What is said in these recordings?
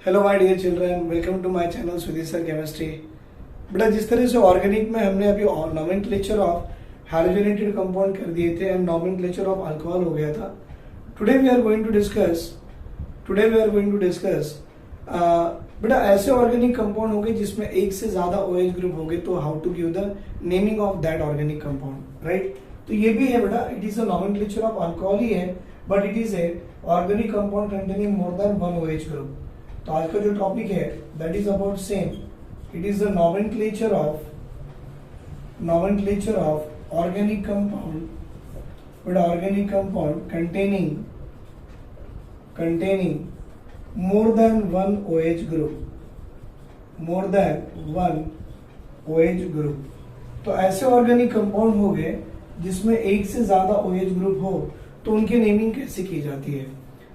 Hello my dear children, welcome to my channel Sudhir sir chemistry. बेटा जिस तरह से ऑर्गेनिक में हमने अभी नोमेनक्लेचर ऑफ हैलोजेनेटेड कंपाउंड कर दिए थे एंड नोमेनक्लेचर ऑफ अल्कोहल हो गया था। Today we are going to discuss बेटा ऐसे ऑर्गेनिक कंपाउंड होंगे जिसमें एक से ज्यादा OH ग्रुप होंगे, तो how to give the naming of that organic compound, right. तो ये भी है बेटा, it is a nomenclature of alcohol ही है, but it is a organic compound containing more than one OH group. तो आज का जो टॉपिक है that is about same, it is the nomenclature of organic compound, but organic compound containing more than one OH group, तो ऐसे organic compound हो गए जिसमें एक से ज्यादा OH ग्रुप हो, तो उनकी नेमिंग कैसे की जाती है।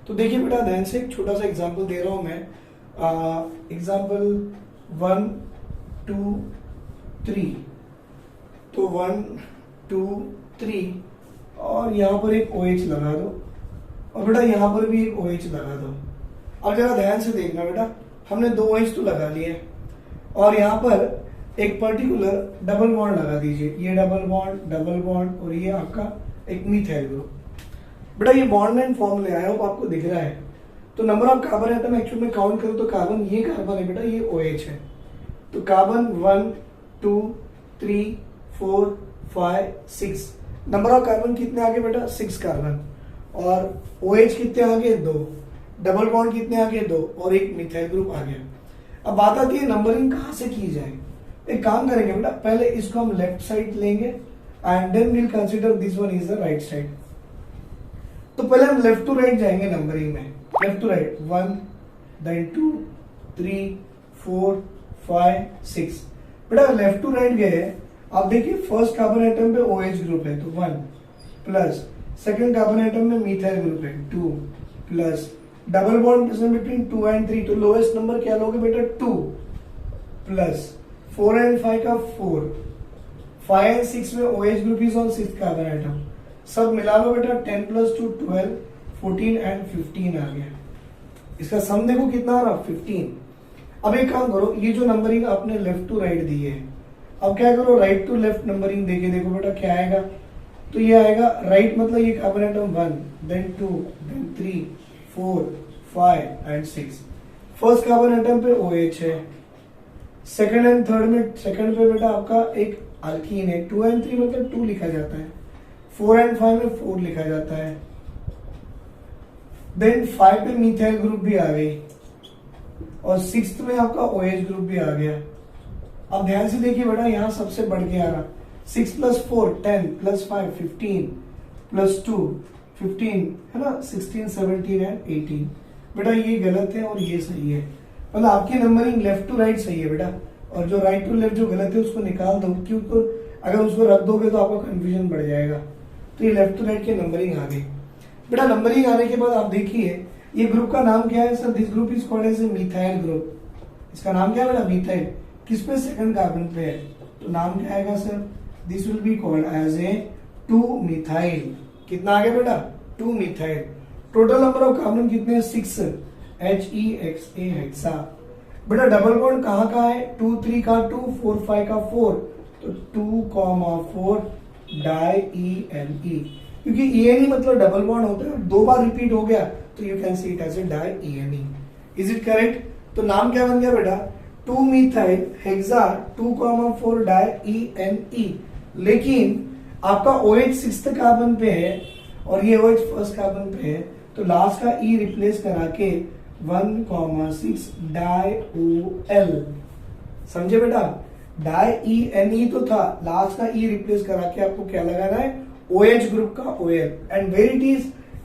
तो देखिए बेटा, ध्यान से एक छोटा सा एग्जांपल दे रहा हूं मैं। एग्जांपल 1 2 3, तो 1 2 3 और यहां पर एक OH लगा दो, और बेटा यहां पर भी एक OH लगा दो। अब जरा ध्यान से देखना बेटा, हमने दो OH तो लगा लिए और यहां पर एक पर्टिकुलर डबल बॉन्ड लगा दीजिए। ये डबल बॉन्ड और ये आपका एक मिथाइल ग्रुप। बेटा ये बॉन्ड एंड फॉर्मूला आया हो आपको दिख रहा है। तो number of carbon atom actually में काउंट करो तो कार्बन, ये कार्बन है बेटा, ये OH है। तो कार्बन 1 2 3 4 5 6, नंबर ऑफ कार्बन कितने आगे बेटा, 6 कार्बन। और OH कितने आगे, 2। डबल बॉन्ड कितने आगे, 2, और एक मिथाइल ग्रुप आ गया। अब बात आती है नंबरिंग कहां से की जाए। एक काम करेंगे बेटा, पहले इसको हम लेफ्ट साइड लेंगे and then will consider this one is the right side. तो पहले हम लेफ्ट टू राइट जाएंगे नंबरिंग में, लेफ्ट टू राइट 1 देन 2 3 4 5 6। बेटा लेफ्ट टू राइट गए, आप देखिए फर्स्ट कार्बन एटम पे OH ग्रुप है तो 1 प्लस, सेकंड कार्बन एटम में मिथाइल ग्रुप है 2 plus, double bond present between 2 and 3, तो लोएस्ट नंबर क्या लोगे बेटा 2 प्लस 4 एंड 5 का 4, 5 एंड 6 में OH group is on 6th carbon atom. सब मिला लो बेटा, 10 प्लस 2 12, 14 एंड 15 आ गया। इसका सम देखो कितना आ रहा, 15। अब एक काम करो, ये जो नंबरिंग आपने लेफ्ट टू राइट दी है, अब क्या करो राइट टू लेफ्ट नंबरिंग देके देखो बेटा क्या आएगा। तो ये आएगा राइट मतलब ये carbon atom 1 then 2 then 3 4 5 and 6। First carbon atom पे OH है, सेकंड एंड थर्ड में, सेकंड पे बेटा आपका एक अल्कीन है, 2 एंड 3 मतलब 2 लिखा जाता है, 4 एंड 5 में 4 लिखा जाता है। देन 5 पे मिथाइल ग्रुप भी आ गई और 6th में आपका OH ग्रुप भी आ गया। अब ध्यान से देखिए बेटा, यहां सबसे बढ़ के आ रहा, 6 प्लस 4 10 प्लस 5 15 प्लस 2 15 है ना, 16 17 एंड 18। बेटा ये गलत है और ये सही है, मतलब आपकी नंबरिंग लेफ्ट टू राइट सही है बेटा, और जो राइट टू लेफ्ट जो गलत है उसको निकाल दो, क्योंकि अगर उसको रख दोगे तो आपका कंफ्यूजन बढ़ जाएगा। तो ये लेफ्ट टू राइट की नंबरिंग आ गई। बेटा नंबरिंग आने के बाद आप देखिए ये ग्रुप का नाम क्या है sir, this group is called as a methyl group. इसका नाम क्या है बेटा, मिथाइल। किस पे, सेकंड कार्बन पे है, तो नाम क्या आएगा sir, this will be called as a 2 methyl. कितना आ गया बेटा, 2 methyl. Total number of carbon कितने हैं, 6, HEXA हेक्सा। बेटा डबल बॉन्ड कहाँ का है, 2 3 का 2 4 5 का 4, तो 2,4 डाई-ENE, क्योंकि ENE मतलब डबल बॉन्ड होता है, 2 बार रिपीट हो गया तो you can see it as a diene. Is it correct. तो नाम क्या बन गया बेटा, 2 मिथाइल हेक्सा 2,4 डाई-ENE। लेकिन आपका OH 6th कार्बन पे है और ये OH फर्स्ट कार्बन पे है, तो लास्ट का E रिप्लेस करा के 1,6 डाई-OL। समझे बेटा, डाई-ENE तो था, लास्ट का E रिप्लेस करा के आपको क्या लगाना है, OH ग्रुप का OL, and where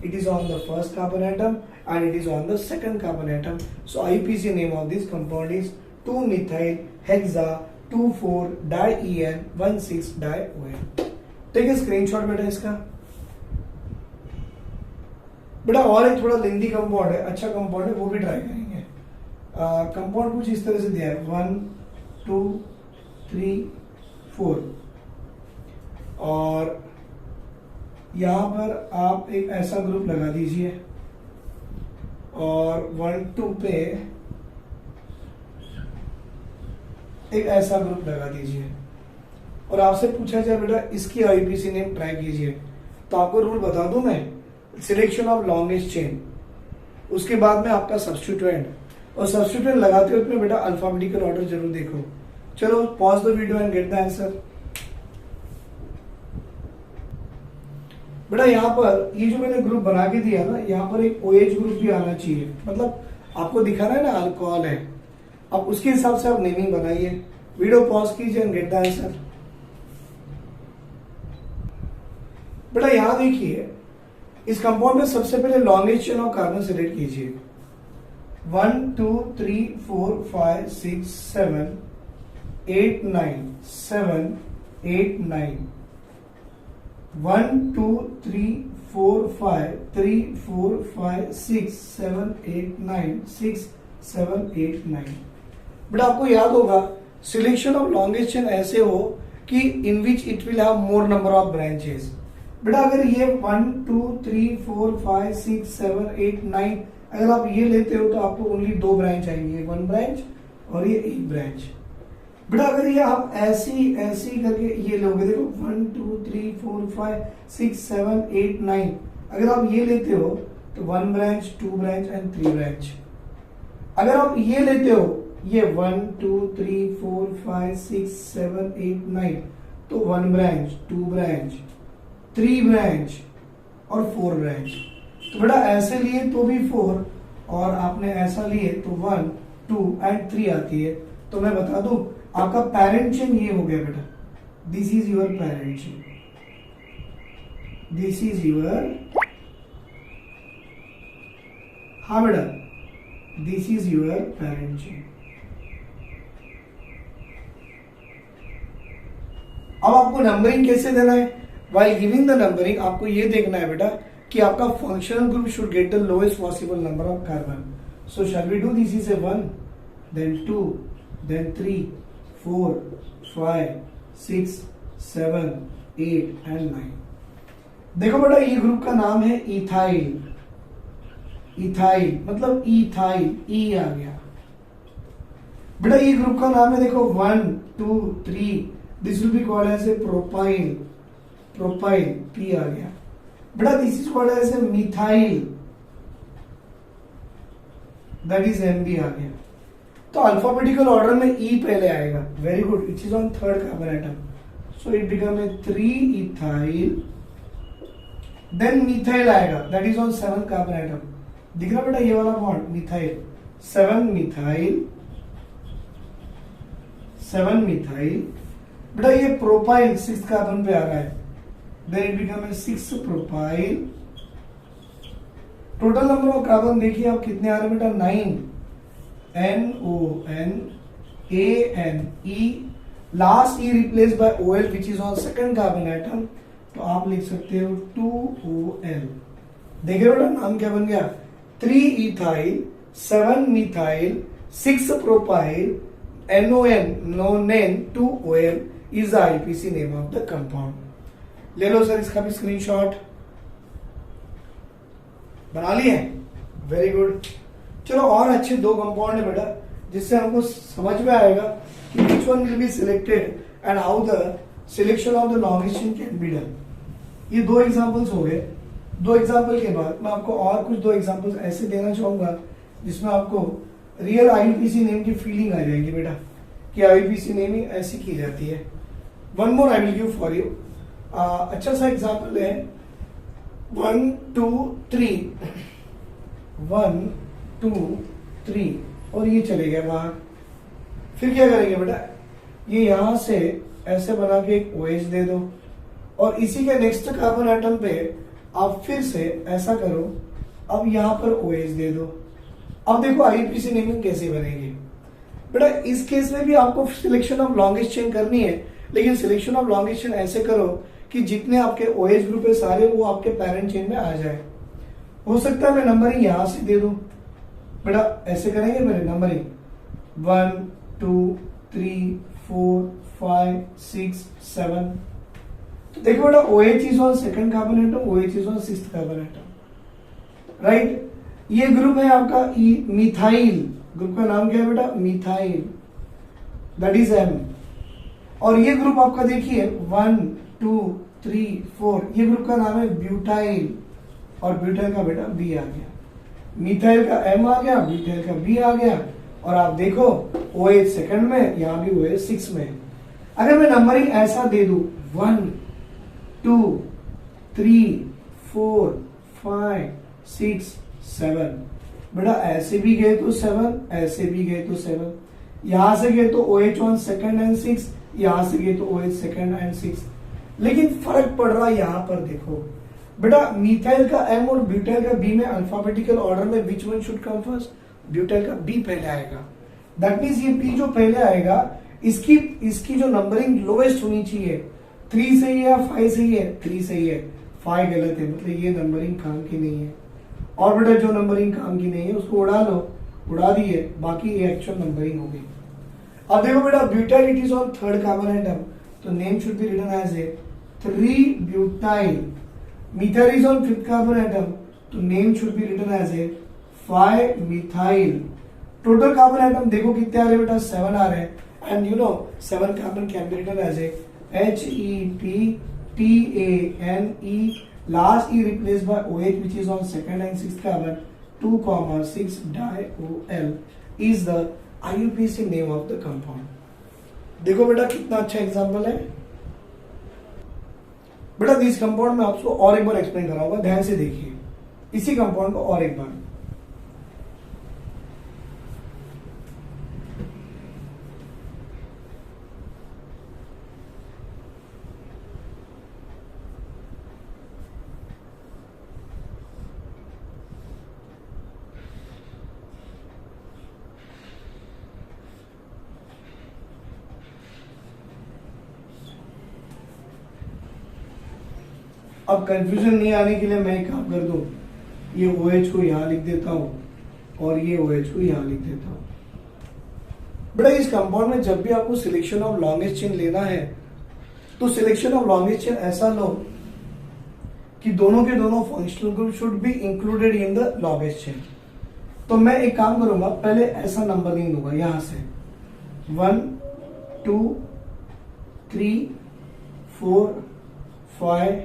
it is on the first carbon atom and it is on the second carbon atom. So IUPAC name of this compound is 2 methyl hexa 2,4 diene 16 diol. Take screenshot बेटा इसका। बेटा और एक थोड़ा लेंदी compound है, अच्छा compound है, वो भी ट्राई करेंगे। कंपाउंड कुछ इस तरह से दिया है 1 2 3 4, और यहां पर आप एक ऐसा ग्रुप लगा दीजिए और 1 2 पे एक ऐसा ग्रुप लगा दीजिए और आपसे पूछा जाए बेटा इसकी आईपीसी नेम ट्राई कीजिए, तो आपको रूल बता दूं मैं, सिलेक्शन ऑफ लॉन्गेस्ट चेन, उसके बाद में आपका सब्स्टिट्यूएंट, और सब्स्टिट्यूएंट लगाते वक्त में बेटा अल्फाबेटिकल ऑर्डर जरूर देखो। चलो pause the video and get the answer. बेटा यहाँ पर ये जो मैंने ग्रुप बना के दिया ना, यहाँ पर एक OH ग्रुप भी आना चाहिए, मतलब आपको दिखा रहा है ना अल्कोहल है, अब उसके हिसाब से आप नेमिंग बनाइए। वीडियो पॉज कीजिए एंड गेट द आंसर। बेटा यहां देखिए, इस कंपाउंड में सबसे पहले longest chain of carbon select कीजिए। 1 2 3 4 5 6 7 8 9 7 8 9 1 2 3 4 5 3 4 5 6 7 8 9 6 7 8 9। बेटा आपको याद होगा सिलेक्शन ऑफ लॉन्गेस्ट चेन ऐसे हो कि in which it will have more number of branches. बेटा अगर ये 1 2 3 4 5 6 7 8 9 अगर आप ये लेते हो तो आपको ओनली 2 ब्रांच आएंगे, 1 ब्रांच और ये 1 ब्रांच। बेटा अगर ये आप ऐसी ऐसी करके ये लोगे, देखो 1 2 3 4 5 6 7 8 9 अगर आप ये लेते हो तो 1 ब्रांच 2 ब्रांच एंड 3 ब्रांच। अगर आप ये लेते हो ये 1 2 3 4 5 6 7 8 9 तो 1 ब्रांच 2 ब्रांच 3 ब्रांच और 4 ब्रांच। तो बेटा ऐसे लिए तो भी 4 और आपने ऐसा लिए तो 1 2 एंड 3 आती है। तो मैं बता दूं आपका पेरेंट चेन ये हो गया बेटा, this is your parent chain, this is your, हाँ बेटा this is your parent chain. अब आपको नंबरिंग कैसे देना है, वाइल गिविंग द नंबरिंग आपको ये देखना है बेटा कि आपका functional group should get the lowest possible number of carbon. So shall we do, this is a 1 then 2 then 3 4 5 6 7 8 and 9। देखो बेटा ये ग्रुप का नाम है इथाइल, इथाइल मतलब इथाइल, ई आ गया। बेटा ये ग्रुप का नाम है देखो 1 2 3, this will be called as a propyl, propyl P आ गया। बेटा this is called as a methyl, that is MB आ गया। तो अल्फाबेटिकल ऑर्डर में ई पहले आएगा, very good, it is on 3rd carbon atom, so it become a 3 ethyl, then methyl आएगा, that is on 7th carbon atom. दिख रहा बेटा ये वाला बॉन्ड मिथाइल, 7 मिथाइल, 7 मिथाइल। बेटा ये प्रोपाइल 6th कार्बन पे आ रहा है, then it become a 6 propyl. Total number of carbon देखिए आप कितने आ रहे हैं बेटा, 9, NON ANE, last e replace by OL which is on 2nd carbon atom, तो आप लिख सकते हो 2OL। देखिए बेटा नाम क्या बन गया, 3 ethyl 7 methyl 6 propyl NON नोनेन 2OL is the IPC name of the compound. ले लो सर इसका भी स्क्रीनशॉट, बना लिए, वेरी गुड। चलो और अच्छे 2 कंपाउंड है बेटा जिससे हमको समझ में आएगा कि which one will be selected and how the selection of the longest chain can be done. ये 2 एग्जांपल्स हो गए। 2 एग्जांपल के बाद मैं आपको और कुछ 2 एग्जांपल्स ऐसे देना चाहूंगा जिसमें आपको रियल आईपीसी नेम की फीलिंग आ जाएगी बेटा कि आईपीसी नेमिंग ऐसी की जाती है। One more I will give for you, अच्छा सा एग्जांपल है 1 2 3 1 2 3 और ये चले गए बाहर। फिर क्या करेंगे बेटा, ये यहां से ऐसे बना के एक OH दे दो और इसी के नेक्स्ट कार्बन एटम पे आप फिर से ऐसा करो, अब यहां पर OH दे दो। अब देखो आईपीसी नेमिंग कैसे बनेगी बेटा। इस केस में भी आपको सिलेक्शन ऑफ लॉन्गेस्ट चेन करनी है, लेकिन सिलेक्शन ऑफ लॉन्गेस्ट चेन ऐसे करो कि जितने आपके OH ग्रुप है सारे वो आपके पेरेंट चेन में आ जाए। हो सकता है मैं नंबरिंग यहां से दे दूं बेटा, ऐसे करेंगे मेरे नंबरिंग 1 2 3 4 5 6 7। तो देखो बेटा OH is on 2nd carbon atom, OH is on 6th carbon atom, right. ये ग्रुप है आपका मिथाइल, ग्रुप का नाम क्या है बेटा, मिथाइल। That is M। और ये ग्रुप आपका देखिए 1 2 3 4, ये ग्रुप का नाम है ब्यूटाइल, और ब्यूटाइल का बेटा B आ गया, मिथाइल का M आ गया, ब्यूटाइल का B आ गया, और आप देखो OH सेकंड में, यहां भी OH 6 में। अगर मैं नंबरिंग ऐसा दे दूं 1 2 3 4 5 6 7, बेटा ऐसे भी गए तो 7, ऐसे भी गए तो 7, यहां से गए तो OH ऑन सेकंड एंड 6, यहां से गए तो OH सेकंड एंड 6, लेकिन फर्क पड़ रहा है यहां पर देखो बेटा, मिथाइल का M और ब्यूटाइल का B में अल्फाबेटिकल ऑर्डर में which one should come first, butyl का B पहले आएगा। दैट मींस ये B जो पहले आएगा इसकी जो नंबरिंग लोएस्ट होनी चाहिए, 3 सही है या 5 सही है, 3 सही है, 5 गलत है, मतलब ये नंबरिंग काम की नहीं है। और बेटा जो नंबरिंग काम की नहीं है उसको उड़ा लो, उड़ा दिए, बाकी ये एक्चुअल नंबरिंग हो गई। अब देखो बेटा butyl it is on third carbon atom, तो name should be written as a 3 butyl. Methyl is on fifth carbon atom, तो name should be written as a 5 methyl. Total carbon atom देखो कितने आ रहे बेटा, 7 आ रहे हैं, and you know 7 carbon can be written as a HEPTANE, last E replaced by OH which is on second and sixth carbon, 2,6 diol is the IUPAC name of the compound। देखो बेटा कितना अच्छा एग्जांपल है बेटा। This compound में आपको और एक बार एक्सप्लेन कराऊंगा, ध्यान से देखिए इसी कंपाउंड को और एक बार। अब कंफ्यूजन नहीं आने के लिए मैं एक काम कर दूं, ये OH को यहां लिख देता हूं और ये OH को यहां लिख देता हूं। बेटा इस कंपाउंड में जब भी आपको सिलेक्शन ऑफ लॉन्गेस्ट चेन लेना है तो सिलेक्शन ऑफ लॉन्गेस्ट चेन ऐसा लो कि दोनों के दोनों functional group should be included in the longest chain. तो मैं एक काम करूंगा, पहले ऐसा नंबर नहीं दूंगा, यहां से 1 2 3 4 5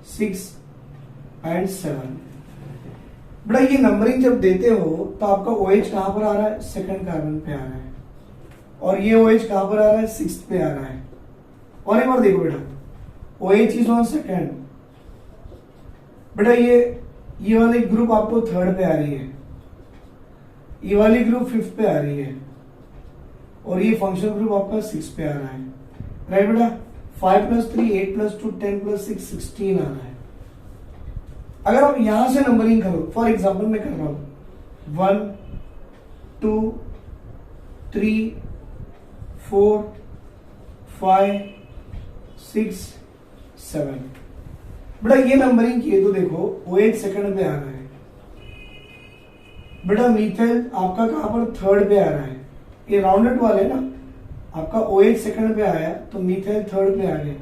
6 एंड 7। बेटा ये नंबरिंग जब देते हो तो आपका OH कहां पर आ रहा है, सेकंड कार्बन पे आ रहा है, और ये OH कहां पर आ रहा है, सिक्स्थ पे आ रहा है। और एक बार देखो बेटा OH इज ऑन सेकंड, बेटा ये वाली ग्रुप आपको थर्ड पे आ रही है, ये वाली ग्रुप फिफ्थ पे आ रही है, और ये फंक्शनल ग्रुप आपका 6 पे आ रहा है, राइट बेटा। 5 + 3 8 + 2 10 + 6 16 आ रहा है। अगर आप यहां से नंबरिंग करो, फॉर एग्जाम्पल मैं कर रहा हूं 1 2 3 4 5 6 7, बेटा ये नंबरिंग किए तो देखो OH सेकंड पे आ रहा है, बेटा मिथाइल आपका कहां पर, थर्ड पे आ रहा है, ये राउंडेड वाले है ना, आपका OH सेकंड पे आया तो मिथाइल थर्ड पे आ गया।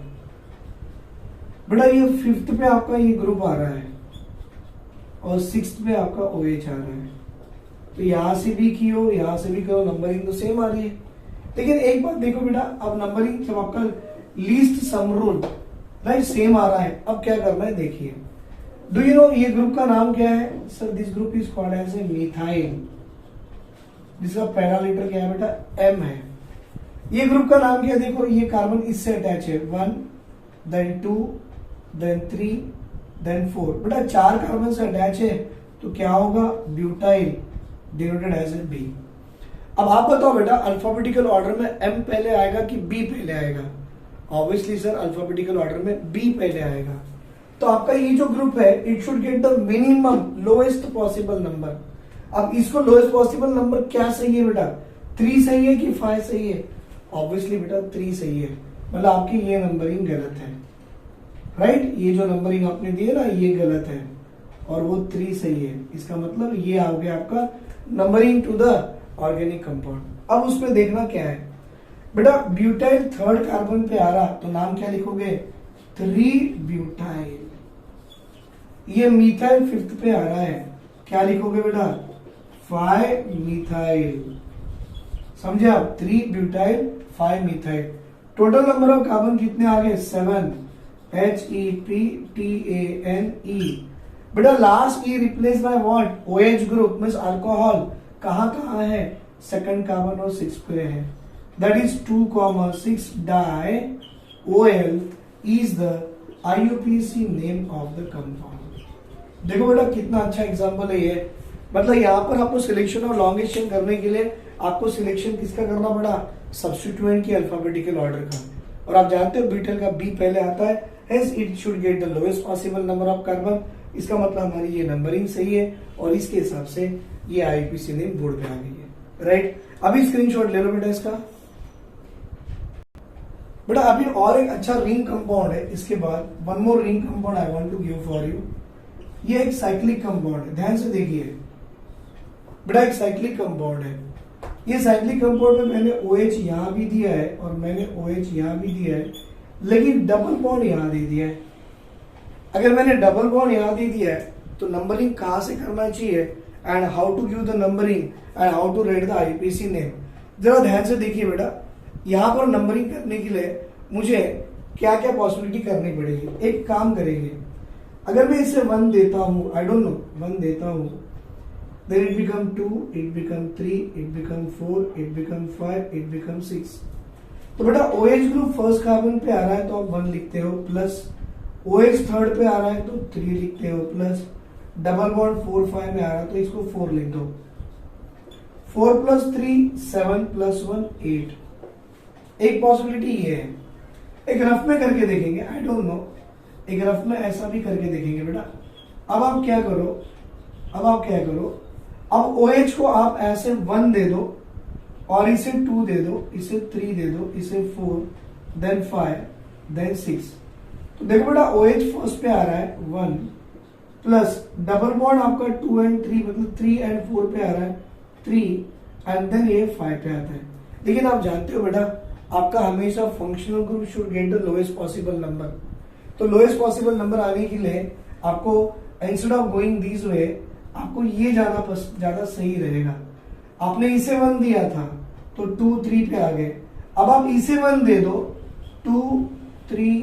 बेटा ये फिफ्थ पे आपका ये ग्रुप आ रहा है और सिक्स्थ पे आपका OH आ रहा है, तो यहां से भी कियो यहां से भी करो, नंबरिंग तो सेम आ रही है। लेकिन एक बात देखो बेटा, अब नंबरिंग जब आपका least sum rule right same आ रहा है, अब क्या करना है देखिए। डू यू नो ये ग्रुप का नाम क्या है, sir this group is called as a methyl, जिसका पहला लेटर क्या है बेटा, M है। ये ग्रुप का नाम क्या है, देखो ये कार्बन इससे अटैच है, 1 then 2 then 3 then 4, बेटा 4 कार्बन से अटैच है तो क्या होगा, butyl denoted as a B। अब आप बताओ बेटा अल्फाबेटिकल ऑर्डर में M पहले आएगा कि B पहले आएगा, ऑब्वियसली सर अल्फाबेटिकल ऑर्डर में B पहले आएगा। तो आपका ये जो ग्रुप है it should get the minimum lowest possible number. अब इसको लोएस्ट पॉसिबल नंबर क्या सही है बेटा, 3 सही है कि 5 सही है, ऑब्वियसली बेटा 3 सही है, मतलब आपकी ये नंबरिंग गलत है, राइट। ये जो नंबरिंग आपने दी है ना ये गलत है और वो 3 सही है, इसका मतलब ये आ गया आपका numbering to the organic compound. अब उसमें देखना क्या है बेटा, ब्यूटाइल थर्ड कार्बन पे आ रहा तो नाम क्या लिखोगे, 3 ब्यूटाइल। ये मिथाइल फिफ्थ पे आ रहा है, क्या लिखोगे बेटा, 5 मिथाइल। समझे आप, 3 butyl 5 methyl. Total number of carbon कितने आ गए, 7, HEPTANE। बेटा last e replace by what, OH group means alcohol. कहां कहां है, सेकंड कार्बन और 6 पे है। That is 2,6 di OL is the IUPAC name of the compound. देखो बेटा कितना अच्छा एग्जांपल है ये। मतलब यहाँ पर आपको सिलेक्शन और लॉन्गेशन करने के लिए आपको सिलेक्शन किसका करना पड़ा, सब्स्टिट्यूएंट की अल्फाबेटिकल ऑर्डर का। और आप जानते हो बीटल का बी पहले आता है, hence it should get the lowest possible number of carbon. इसका मतलब हमारी ये नंबरिंग सही है और इसके हिसाब से ये IUPAC नेम बोर्ड पे आ गई है, राइट। अभी स्क्रीनशॉट ले लो बेटा इसका। बेटा अभी और एक अच्छा रिंग कंपाउंड है, इसके बाद one more ring compound I want to give for you. ये एक साइक्लिक कंपाउंड है, ध्यान से देखिए बेटा, एक साइक्लिक कंपाउंड है। ये साइक्लिक कंपाउंड में मैंने OH यहां भी दिया है और मैंने OH यहां भी दिया है, लेकिन डबल बॉन्ड यहां दे दिया है। अगर मैंने डबल बॉन्ड यहां दे दिया है तो नंबरिंग कहां से करना चाहिए and how to give the numbering and how to write the IUPAC name. जरा ध्यान से देखिए बेटा, यहां पर नंबरिंग करने के लिए मुझे क्या क्या पॉसिबिलिटी करनी पड़ेगी। एक काम करेंगे, अगर मैं इसे 1 देता हूं, आई डोंट नो 1 देता हूं, then it become 2, it become 3, it become 4, it become 5, it become 6। तो बेटा OH ग्रुप फर्स्ट कार्बन पे आ रहा है तो आप 1 लिखते हो, प्लस OH थर्ड पे आ रहा है तो 3 लिखते हो, प्लस डबल बॉन्ड 4 5 में आ रहा है तो इसको 4 लिख दो। 4 + 3 7 + 1 8। एक पॉसिबिलिटी ये है, एक रफ में करके देखेंगे, आई डोंट नो, एक रफ में ऐसा भी करके देखेंगे बेटा। अब आप क्या करो, अब OH को आप ऐसे 1 दे दो और इसे 2 दे दो, इसे 3 दे दो, इसे 4, देन 5, देन 6। तो देखो बेटा OH फर्स्ट पे आ रहा है 1, प्लस डबल बॉन्ड आपका 2 and 3 मतलब 3 and 4 पे आ रहा है 3, एंड देन ये 5 पे आता है। लेकिन आप जानते हो बेटा, आपका हमेशा functional group should get the lowest possible number. तो लोएस्ट पॉसिबल नंबर आने के लिए आपको instead of going this way आपको ये ज्यादा सही रहेगा। आपने इसे 1 दिया था तो 2 3 पे आ गए, अब आप इसे 1 दे दो 2 3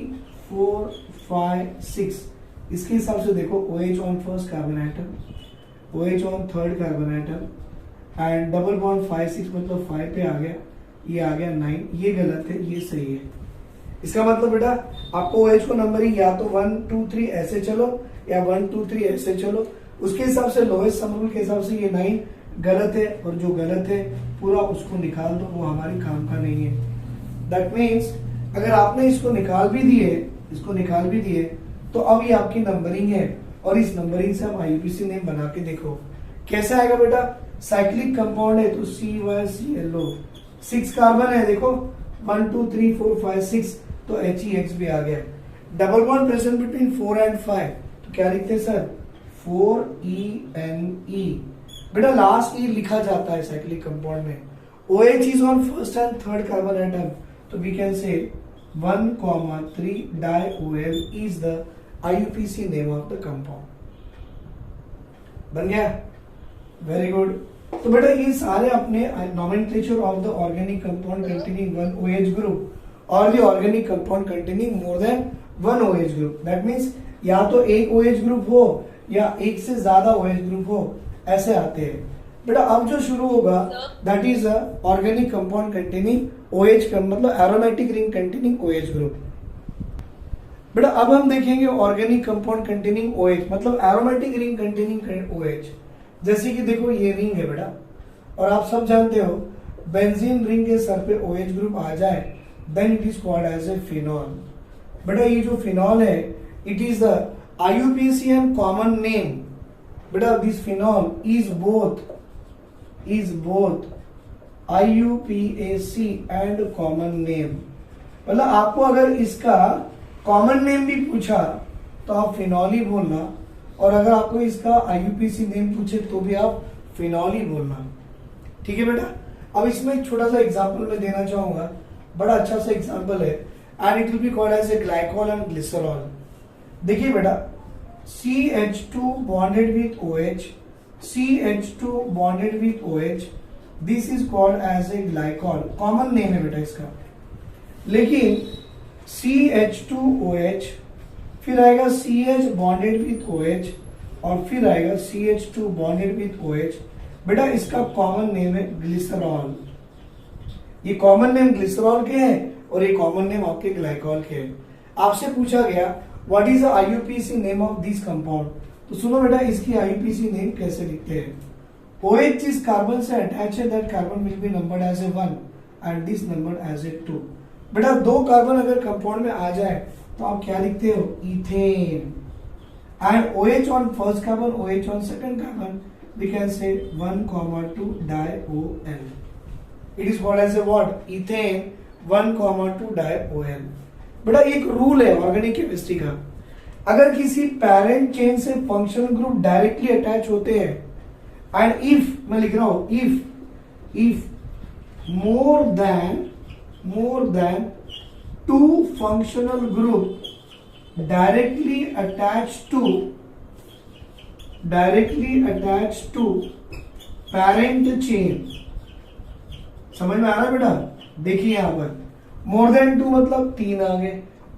4 5 6। इसके हिसाब से देखो OH on first carbon atom, OH on third carbon atom and double bond 5 6 मतलब 5 पे आ गया, ये आ गया 9। ये गलत है, ये सही है। इसका मतलब बेटा आपको OH को नंबरिंग या तो 1 2 3 ऐसे चलो या 1 2 3 ऐसे चलो, उसके हिसाब से लोएस्ट सम रूल के हिसाब से ये 9 गलत है और जो गलत है पूरा उसको निकाल दो, वो हमारी काम का नहीं है। दैट मीन्स अगर आपने इसको निकाल भी दिए तो अब ये आपकी नंबरिंग है और इस नंबरिंग से हम IUPAC नेम बना के देखो कैसे आएगा बेटा। साइक्लिक कंपाउंड है तो CYCLO, 6 कार्बन है, देखो 1 2 3 4 5 6 तो HEX भी आ गया। Double bond present between 4 and 5 तो क्या लिखते हैं सर, 4ENE। बेटा लास्ट ई लिखा जाता है साइक्लिक कंपाउंड में। OH is on first and third carbon atom तो we can say 1,3 di OL is the IUPAC name of the compound. बन गया, वेरी गुड। तो बेटा ये सारे अपने nomenclature of the organic compound containing 1 OH group और the organic compound containing more than 1 OH group. That means या तो एक OH ग्रुप हो या एक से ज्यादा OH ग्रुप हो, ऐसे आते हैं। बेटा अब जो शुरू होगा that is organic compound containing OH का मतलब aromatic ring containing OH group. बेटा अब हम देखेंगे ऑर्गेनिक कंपाउंड कंटेनिंग OH मतलब एरोमेटिक रिंग कंटेनिंग OH। जैसे कि देखो ये रिंग है बेटा और आप सब जानते हो बेंजीन रिंग के सर पे OH ग्रुप आ जाए then it is called as a phenol. बेटा ये जो फिनॉल है it is the IUPAC and common name। बेटा this phenol is both IUPAC and common name। मतलब आपको अगर इसका कॉमन नेम भी पूछा तो आप फिनॉल ही बोलना और अगर आपको इसका IUPAC नेम पूछे तो भी आप फिनॉल ही बोलना, ठीक है बेटा। अब इसमें एक छोटा सा एग्जांपल मैं देना चाहूंगा, बड़ा अच्छा सा एग्जांपल है and it will be called as a glycol and glycerol. देखिए बेटा CH2 bonded with OH, CH2 bonded with OH, this is called as a glycol, common name है बेटा इसका। लेकिन CH2OH, फिर आएगा CH बॉन्डेड विथ OH, और फिर आएगा CH2 बॉन्डेड विथ OH। बेटा इसका कॉमन नेम है ग्लिसरॉल। ये कॉमन नेम ग्लिसरॉल के है और ये कॉमन नेम आपके ग्लाइकॉल के है। आपसे पूछा गया what is the IUPAC name of this compound, तो सुनो बेटा इसकी IUPAC नेम कैसे लिखते हैं। OH जिस कार्बन से अटैच है that carbon will be numbered as a 1 and this numbered as a 2। बेटा दो कार्बन अगर कंपाउंड में आ जाए तो आप क्या लिखते हो, ethane. And OH on first carbon, OH on second carbon, we can say 1,2 diol। It is called as a what, ethane 1,2 diol। बेटा एक रूल है ऑर्गेनिक केमिस्ट्री का, अगर किसी पेरेंट चेन से फंक्शनल ग्रुप डायरेक्टली अटैच होते हैं and if, मैं लिख रहा हूं if more than 2 functional group directly attached to parent chain, समझ में आ रहा है बेटा। देखिए यहां पर मोर देन 2 मतलब 3 आ गए,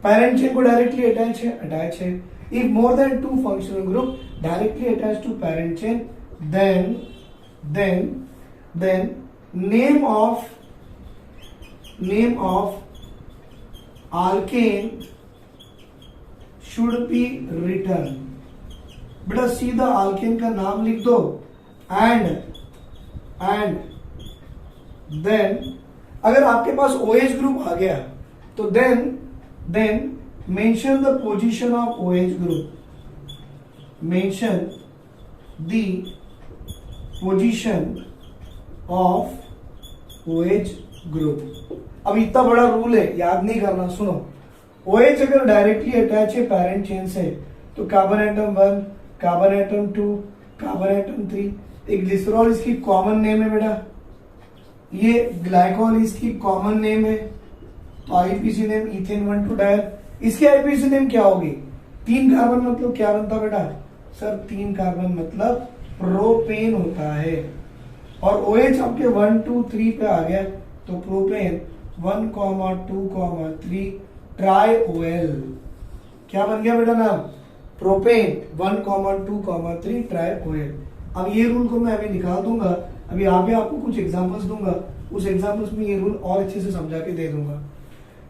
पेरेंट चेन को डायरेक्टली अटैच है। If more than 2 functional group directly attach to parent chain, then name of alkane should be written। बेटा सीधा alkane का नाम लिख दो and then अगर आपके पास OH ग्रुप आ गया तो then mention the position of OH group, mention the position of OH group. अब इतना बड़ा रूल है, याद नहीं करना, सुनो। OH अगर डायरेक्टली अटैच है पेरेंट चेन से तो carbon atom 1, carbon atom 2, carbon atom 3, एक ग्लिसरॉल इसकी कॉमन नेम है बेटा, ये ग्लाइकॉल इसकी कॉमन नेम है, तो IUPAC नेम इथेन 1,2 diol। इसकी IUPAC नेम क्या होगी, 3 कार्बन मतलब क्या बनता बेटा, सर 3 कार्बन मतलब प्रोपेन होता है, और OH आपके 1, 2, 3 पे आ गया तो प्रोपेन 1,2,3 ट्राइओएल। क्या बन गया बेटा नाम, प्रोपेन 1,2,3 ट्राइओएल। अब ये रूल को मैं अभी निकाल दूंगा, अभी आगे आपको कुछ एग्जांपल्स दूंगा, उस एग्जांपल्स में ये रूल और अच्छे से समझा के दे दूंगा।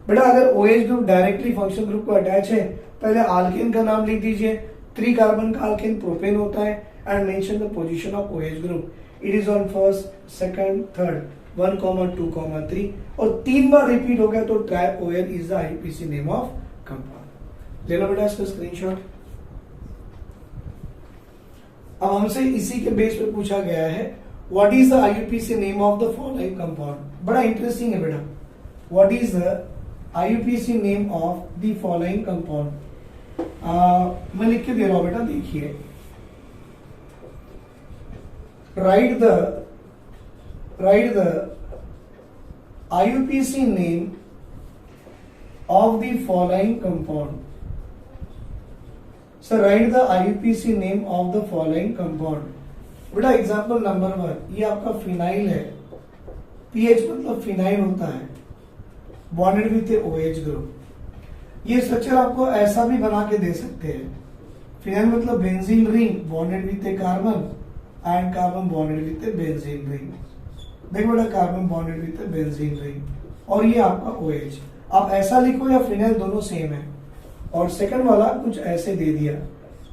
बेटा अगर OH group directly function group को अटैच है, पहले आल्केन का नाम लिख दीजिए, 3 कार्बन का आल्केन प्रोपेन होता है, and mention the position of OH group, it is on first, second, third, 1,2,3, और 3 बार रिपीट हो गया तो triol is the IUPAC name of compound. ले लो बेटा इसका स्क्रीनशॉट। अब हमसे इसी के बेस पे पूछा गया है what is the IUPAC name of the following compound. बड़ा इंटरेस्टिंग है बेटा, what is the IUPAC name of the following compound. मैं लिख के दे रहा हूं बेटा, देखिए, write the IUPAC name of the following compound। So write the IUPAC name of the following compound। बेटा एग्जाम्पल नंबर 1, ये आपका फिनाइल है, पीएच मतलब फिनाइल होता है, बॉन्डेड विथ OH ग्रुप। ये स्ट्रक्चर आपको ऐसा भी बना के दे सकते हैं, फिनाइल मतलब benzene ring bonded with A carbon and carbon bonded with A benzene ring. देखो बेटा carbon bonded with A benzene ring, और ये आपका OH। आप ऐसा लिखो या फिनाइल दोनों सेम है। और सेकंड वाला कुछ ऐसे दे दिया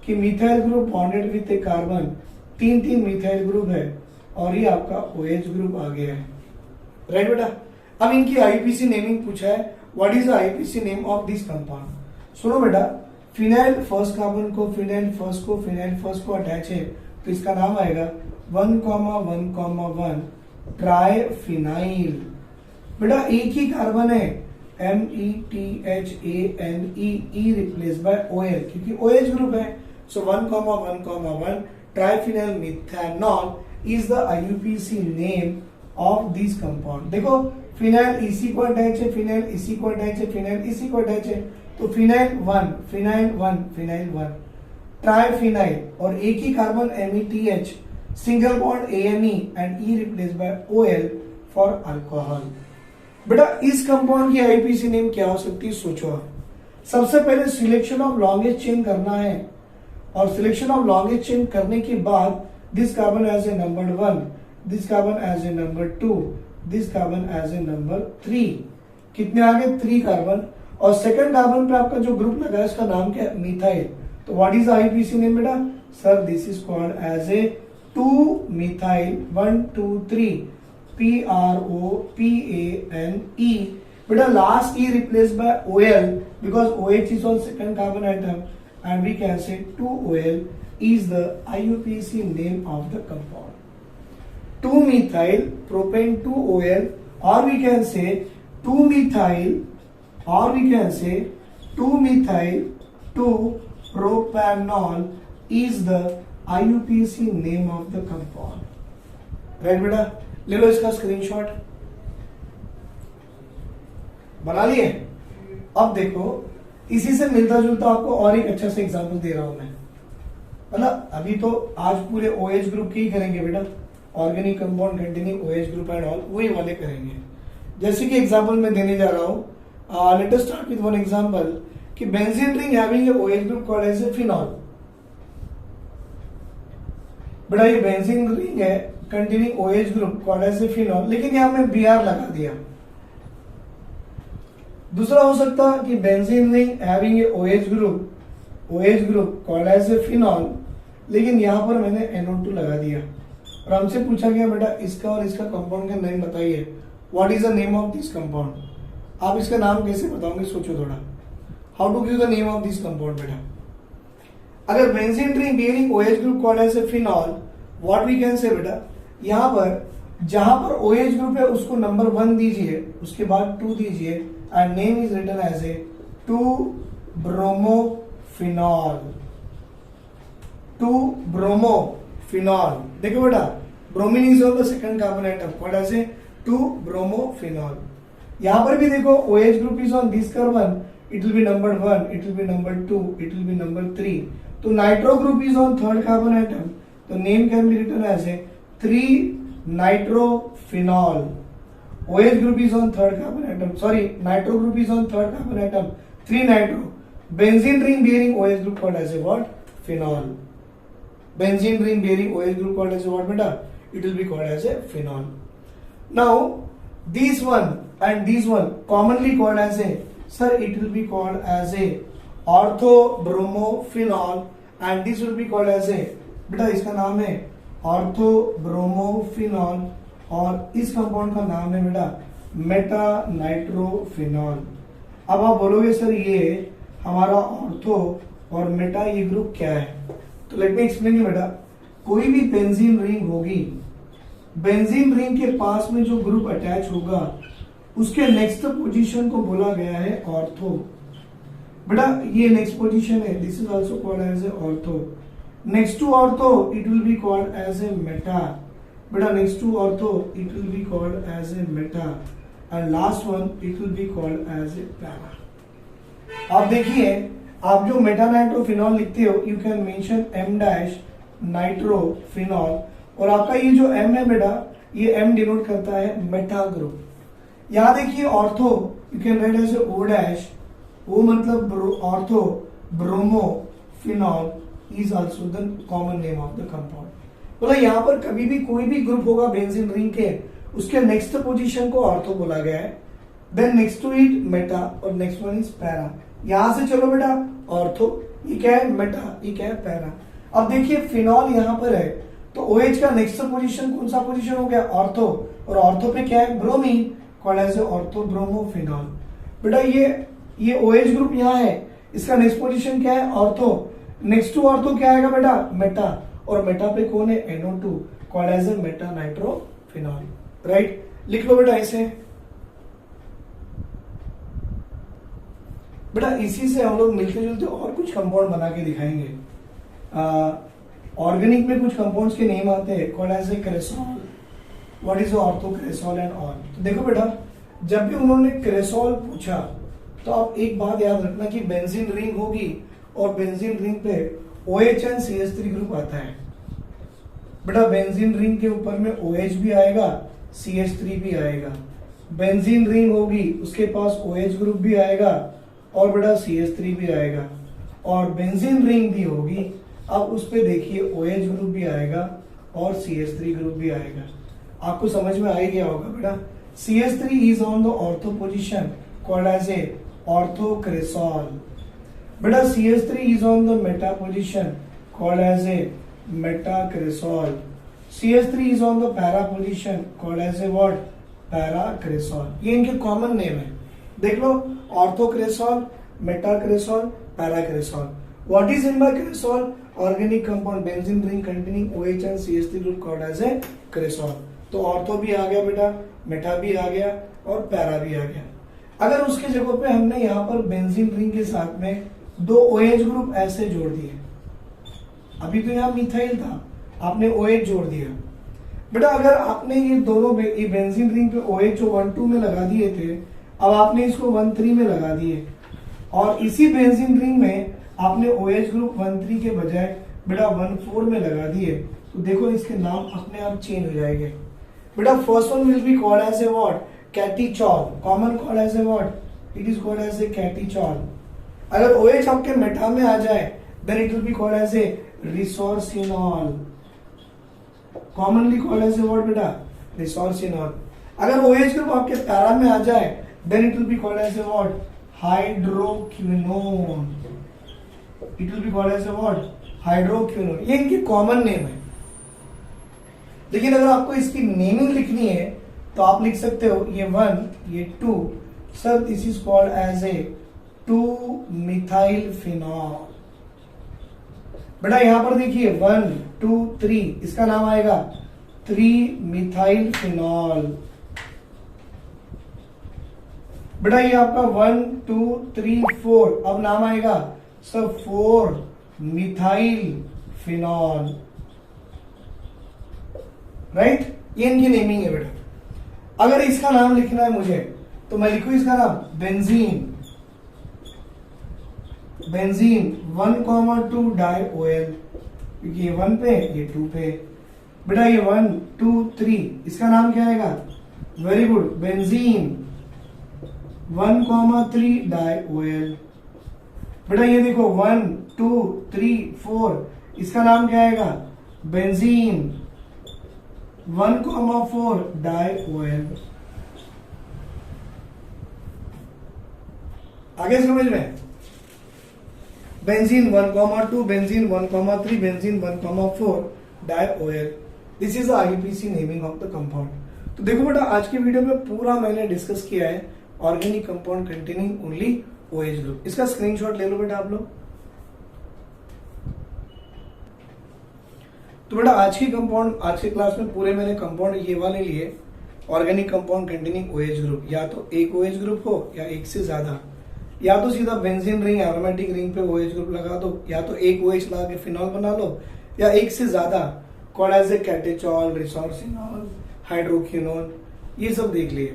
कि methyl group bonded with A carbon, 3 methyl group है, और ये आपका OH ग्रुप आ गया है, राइट बेटा। अब इनकी IUPAC नेमिंग पूछा है, what is the IUPAC name of this compound. सुनो बेटा, फिनाइल फर्स्ट कार्बन को फिनाइल फर्स्ट को अटैच है तो इसका नाम आएगा 1,1,1 ट्राइफिनाइल। बेटा एक ही कार्बन है, METHANE रिप्लेस बाय OL, क्योंकि OH ग्रुप है, सो 1,1,1 triphenyl methanol is the IUPAC name of this compound. देखो फिनाइल इसी को अटैच है, फिनाइल इसी को अटैच है, फिनाइल इसी को अटैच है, तो फिनाइल 1 ट्राइफिनाइल, और एक ही carbon METH single bond AME and E replace by OL for alcohol. बेटा इस कंपाउंड की आईपीसी नेम क्या हो सकती है, सोचो। सबसे पहले सिलेक्शन ऑफ लॉन्गेस्ट चेन करना है, और सिलेक्शन ऑफ लॉन्गेस्ट चेन करने के बाद this carbon as a number 1, this carbon as a number 2, this carbon as a number 3। कितने आ गए? 3 कार्बन। और सेकंड कार्बन पे आपका जो ग्रुप लगा है इसका नाम क्या है? मिथाइल। तो व्हाट इज आईपीसी नेम बेटा? Sir this is called as a 2 methyl 1 2 3 PROPANE। बेटा लास्ट E replaced by OL because OH is on second carbon atom and we can say 2OL is the IUPAC name of the compound. 2-methyl propane 2OL, or we can say 2-methyl 2-propanol is the IUPAC name of the compound. Right बेटा, ले लो इसका screenshot. बना लिए? अब देखो इसी से मिलता जुलता आपको और एक अच्छा सा एग्जांपल दे रहा हूं मैं। मतलब अभी तो आज पूरे OH ग्रुप के ही करेंगे बेटा, organic compound containing OH group and all, वही वाले करेंगे। जैसे कि एग्जांपल मैं देने जा रहा हूं, let us start with one example कि benzene ring having a OH group called as a phenol. बेटा ये बेंजीन रिंग है containing OH group called as a phenol, लेकिन यहां मैं Br लगा दिया। दूसरा हो सकता कि benzene ring having a OH group called as a phenol, लेकिन यहां पर मैंने NO2 लगा दिया। और हमसे पूछा गया बेटा इसका और इसका कंपाउंड का नेम बताइए, what is the name of this compound. आप इसका नाम कैसे बताओगे, सोचो थोड़ा। How to give the name of this compound बेटा। अगर benzene ring bearing OH group called as a phenol, what we can say बेटा, यहां पर जहां पर OH ग्रुप है उसको नंबर 1 दीजिए, उसके बाद 2 दीजिए, and name is written as a two bromophenol. Two bromophenol. देखो बेटा bromine is on the second carbon atom called as a two bromophenol. यहां पर भी देखो OH group is on this carbon, it will be number 1, it will be number 2, it will be number 3। तो nitro group is on third carbon atom, तो name can be written as a three nitrophenol. OH group is on third carbon atom. Sorry, nitro group is on third carbon atom. 3-nitro. Benzene ring bearing OH group called as a what? Phenol. Benzene ring bearing OH group called as a what beta? It will be called as a phenol. Now, this one and this one commonly called as a, sir, it will be called as a orthobromophenol, and this will be called as a, बेटा इसका नाम है ऑर्थोब्रोमोफिनॉल, और इस compound का नाम है बेटा मेटा नाइट्रोफिनॉल। अब आप बोलोगे सर ये हमारा ऑर्थो और मेटा ये ग्रुप क्या है, तो लेट मी एक्सप्लेन यू बेटा। कोई भी बेंजीन रिंग होगी, बेंजीन रिंग के पास में जो ग्रुप अटैच होगा उसके नेक्स्ट पोजीशन को बोला गया है ऑर्थो। बेटा ये नेक्स्ट पोजीशन है, this is also called as a ortho. Next to ortho it will be called as a meta. बेटा next to ortho it will be called as a meta, and last one it will be called as a para। आप देखिए, आप जो Meta nitrophenol लिखते हो you can mention M dash nitrophenol, और आपका ये जो M है बेटा ये M डिनोट करता है मेटा ग्रुप। यहाँ देखिए ortho you can write as O dash, O मतलब ortho bromophenol is also the common name of the compound. बोला यहाँ पर कभी भी कोई भी ग्रुप होगा बेंजीन रिंग के, उसके नेक्स्ट पोजीशन को ऑर्थो बोला गया है, then next to it meta, और नेक्स्ट वन इज पैरा। यहां से चलो बेटा ऑर्थो, ये क्या है मेटा, ये क्या है पैरा। अब देखिए फिनॉल यहाँ पर है, तो OH का नेक्स्ट पोजीशन कौन सा पोजीशन हो गया ऑर्थो, और ऑर्थो पे क्या है ब्रोमीन कॉल्ड एज ऑर्थोब्रोमोफिनॉल। बेटा ये OH ग्रुप यहाँ है, इसका नेक्स्ट पोजीशन क्या है ऑर्थो, नेक्स्ट टू ऑर्थो क्या आएगा बेटा मेटा, और मेटा पे कौन है NO2 called as a meta nitrophenol. Right, लिख लो बेटा ऐसे। बेटा इसी से हम लोग मिलते जुलते और कुछ कंपाउंड बना के दिखाएंगे। ऑर्गेनिक में कुछ कंपाउंड्स के नेम आते हैं called as a cresol, what is ortho cresol and all. तो देखो बेटा जब भी उन्होंने क्रेसॉल पूछा तो आप एक बात याद रखना कि बेंजीन रिंग होगी और बेंजीन रिंग पे OH एंड CH3 ग्रुप आता है। बेटा बेंजीन रिंग के ऊपर में OH भी आएगा, CH3 भी आएगा। बेंजीन रिंग होगी, उसके पास OH ग्रुप भी आएगा और बेटा CH3 भी आएगा। और बेंजीन रिंग भी होगी, अब उस पे देखिए OH ग्रुप भी आएगा और CH3 ग्रुप भी आएगा। आपको समझ में आ ही गया होगा बेटा। CH3 is on the ortho position called as a orthocresol. बेटा CH3 is on the meta position called as a metacresol. CH3 is on the para position called as a what, paracresol. ये इनके common name है, देख लो, orthocresol, metacresol, paracresol. What is in by cresol? Organic compound benzene ring containing OH and CH3 group called as a cresol. तो ortho भी आ गया बेटा, Meta भी आ गया और पैरा भी आ गया। अगर उसके जगह पे हमने यहाँ पर बेंजीन रिंग के साथ में 2 OH ग्रुप ऐसे जोड़ दिए, अभी तो यहाँ मिथाइल था, आपने OH जोड़ दिया। बेटा अगर आपने ये दोनों बेंजीन रिंग पे OH जो 1,2 में लगा दिए थे, अब आपने इसको 1,3 में लगा दिए और इसी बेंजीन रिंग में आपने OH ग्रुप 1,3 के बजाय बेटा 1,4 में लगा दिए, तो देखो इसके नाम अपने आप चेंज हो जाएंगे। बेटा first one will be called as a what, catechol. Common called as a what, it is called as a catechol. अगर OH आपके मेटा में आ जाए then it will be called as a resorcinol. Commonly called as a what बेटा, resorcinol. अगर OH group आपके para में आ जाए then it will be called as a what, hydroquinone. It will be called as a what, hydroquinone. ये इनकी common name है। लेकिन अगर आपको इसकी नेमिंग लिखनी है तो आप लिख सकते हो ये 1, ये 2, sir this is called as a two methyl phenol. बेटा यहां पर देखिए 1, 2, 3, इसका नाम आएगा 3-मिथाइल फिनॉल। बेटा ये आपका 1, 2, 3, 4, अब नाम आएगा सर 4-मिथाइल फिनॉल। राइट, ये इनकी नेमिंग है बेटा। अगर इसका नाम लिखना है मुझे तो मैं लिखू इसका नाम बेंजीन। बेंजीन 1,2 डाई OL, क्योंकि ये 1 पे ये 2 पे। बेटा ये 1, 2, 3, इसका नाम क्या आएगा? Very good, benzene 1,3 di OL। बेटा ये देखो 1, 2, 3, 4, इसका नाम क्या आएगा? Benzene 1,4 di OL। आगे समझ में? Benzene 1,2, benzene 1,3, benzene 1,4 di OL। This is IUPAC naming of the compound. तो देखो बेटा आज की वीडियो में पूरा मैंने डिस्कस किया है organic compound containing only OH group. इसका स्क्रीनशॉट ले लो बेटा आप लोग। तो बेटा आज की क्लास में पूरे मैंने कंपाउंड ये वाले लिए, organic compound containing OH group. या तो एक OH ग्रुप हो या एक से ज्यादा, या तो सीधा बेंजीन रिंग एरोमेटिक रिंग पे OH ग्रुप लगा दो, या तो एक OH लगा के फिनॉल बना लो, या एक से ज्यादा called as a catechol, resorcinol, hydroquinone, ये सब देख लिए।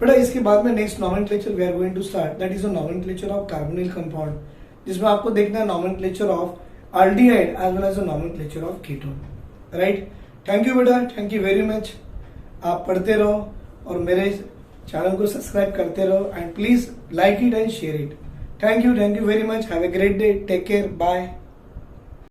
बेटा इसके बाद में next nomenclature we are going to start, that is a nomenclature of carbonyl compound, जिसमें आपको देखना है nomenclature of aldehyde as well as a nomenclature of ketone. Right, thank you बेटा, थैंक यू वेरी मच। आप पढ़ते रहो और मेरे चैनल को सब्सक्राइब करते रहो and please like it and share it. Thank you very much. Have a great day, take care, bye.